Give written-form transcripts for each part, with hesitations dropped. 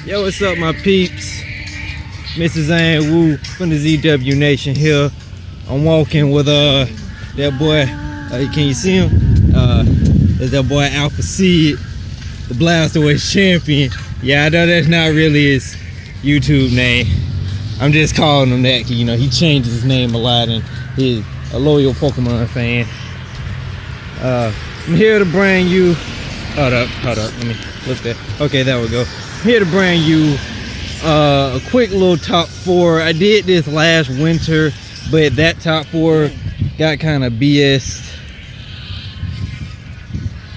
Yo, what's up, my peeps? Mrs. Ann Wu from the ZW Nation here. I'm walking with that boy. Can you see him? That's that boy Alpha Seed, the Blastoise champion. Yeah, I know that's not really his YouTube name. I'm just calling him that. You know, he changes his name a lot, and he's a loyal Pokemon fan. I'm here to bring you. Hold up. Let me look that. Okay, there we go. I'm here to bring you a quick little top 4. I did this last winter, but that top 4 got kind of BS.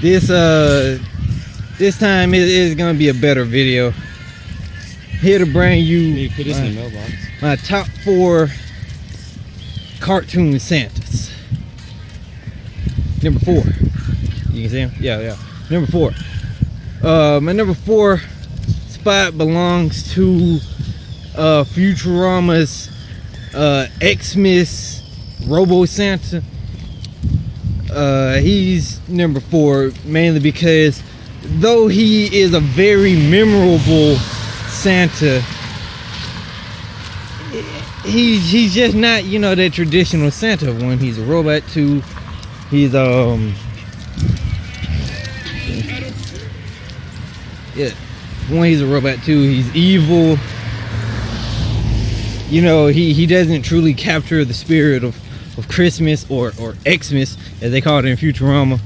This time it is gonna be a better video. Here to bring you my top 4 cartoon Santas. Number 4. You can see him? Yeah. Number 4. My number 4 spot belongs to Futurama's Xmas Robo Santa. He's number 4 mainly because though he is a very memorable Santa, he's just not, you know, that traditional Santa one. He's a robot too. He's he's a robot too. He's evil. You know, he doesn't truly capture the spirit of Christmas or Xmas as they call it in Futurama.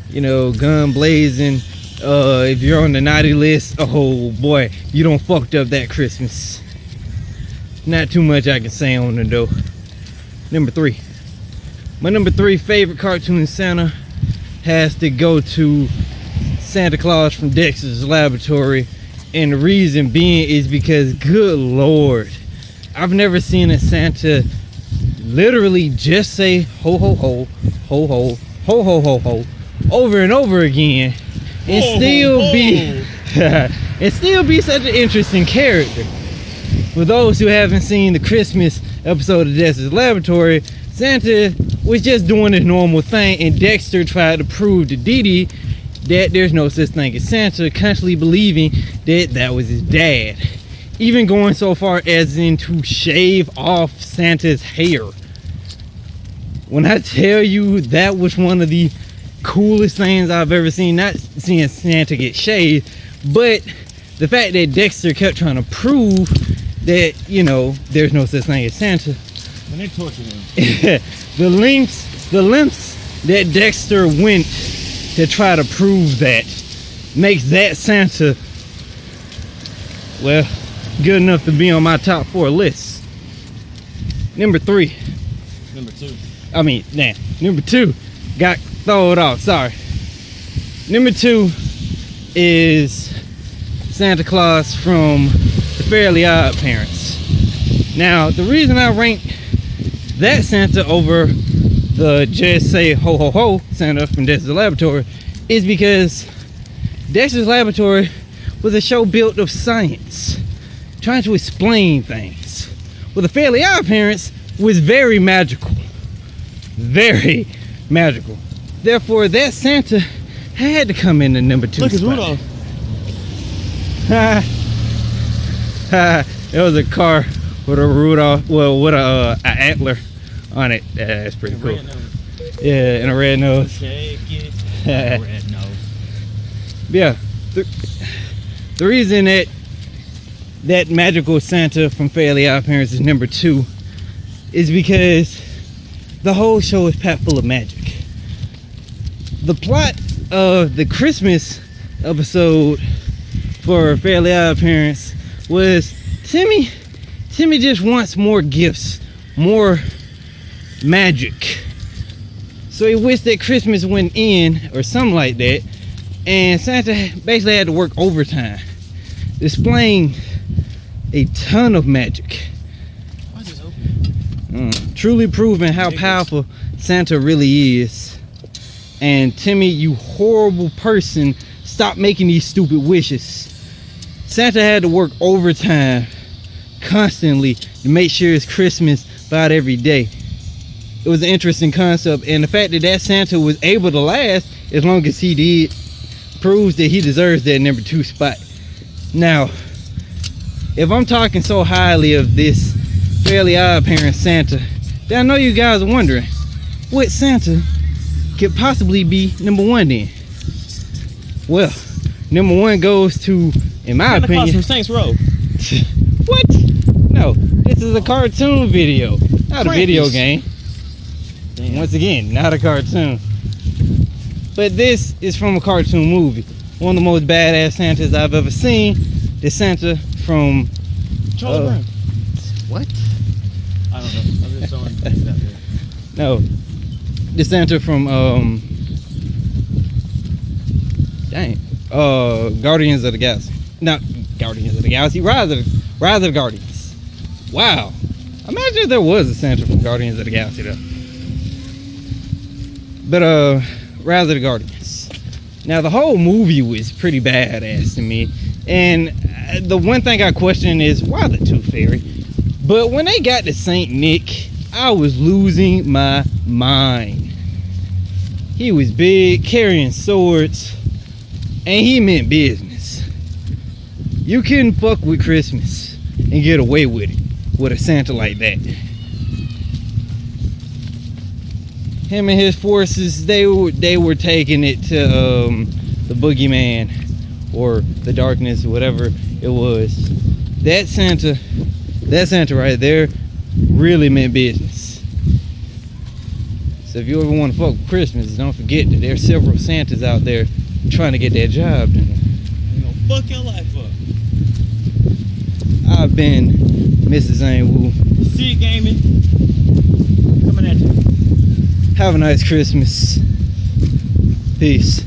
You know, gun blazing. If you're on the naughty list, oh boy, you don't fucked up that Christmas. Not too much I can say on the though. Number 3. My number 3 favorite cartoon Santa has to go to Santa Claus from Dexter's Laboratory, and the reason being is because, good lord, I've never seen a Santa literally just say ho ho ho, ho ho, ho ho ho ho over and over again and still be such an interesting character. For those who haven't seen the Christmas episode of Dexter's Laboratory, Santa was just doing his normal thing, and Dexter tried to prove to Dee Dee that there's no such thing as Santa, constantly believing that that was his dad. Even going so far as in to shave off Santa's hair. When I tell you that was one of the coolest things I've ever seen, not seeing Santa get shaved, but the fact that Dexter kept trying to prove that, you know, there's no such thing as Santa. When they tortured him. the lengths that Dexter went to try to prove that makes that Santa, well, good enough to be on my top 4 list. Number 3. Number 2. Number 2 got thrown off. Sorry. Number 2 is Santa Claus from the Fairly Odd Parents. Now, the reason I rank that Santa over the just say ho ho ho Santa from Dexter's Laboratory is because Dexter's Laboratory was a show built of science, trying to explain things. Well, the Fairly Odd Parents was very magical. Very magical. Therefore, that Santa had to come in the number 2 Look, it's spot. Rudolph. It was a car with a Rudolph, well, with a antler on it. That's pretty cool. Yeah, and a red nose. Red nose. Yeah, the reason that magical Santa from Fairly Odd Parents is number 2 is because the whole show is packed full of magic. The plot of the Christmas episode for Fairly Odd Parents was Timmy just wants more gifts, more magic. So he wished that Christmas went in or something like that, and Santa basically had to work overtime displaying a ton of magic. Why is this open? Truly proving how powerful Santa really is. And Timmy, you horrible person, stop making these stupid wishes. Santa had to work overtime constantly to make sure it's Christmas about every day. It was an interesting concept, and the fact that Santa was able to last as long as he did proves that he deserves that number 2 spot. Now, if I'm talking so highly of this Fairly Odd Parents Santa, then I know you guys are wondering, what Santa could possibly be number 1 then? Well, number 1 goes to, in my Santa Claus opinion, from Saints Row. What? No, this is a cartoon video, not a video game. Damn. Once again, not a cartoon. But this is from a cartoon movie. One of the most badass Santas I've ever seen. The Santa from Charlie Brown. what? I don't know. I'm just throwing things out there. No, the Santa from Guardians of the Galaxy. Not Guardians of the Galaxy. Rise of the Guardians. Wow. Imagine if there was a Santa from Guardians of the Galaxy though. But Rise of the Guardians. Now the whole movie was pretty badass to me, and the one thing I question is why the Tooth Fairy. But when they got to Saint Nick, I was losing my mind. He was big, carrying swords, and he meant business. You couldn't fuck with Christmas and get away with it with a Santa like that. Him and his forces, they were taking it to the boogeyman or the darkness, whatever it was. That Santa right there really meant business. So if you ever want to fuck with Christmas, don't forget that there's several Santas out there trying to get that job done. You gonna fuck your life up. I've been Mrs. Zane Wu. See it, gaming. Coming at you. Have a nice Christmas. Peace.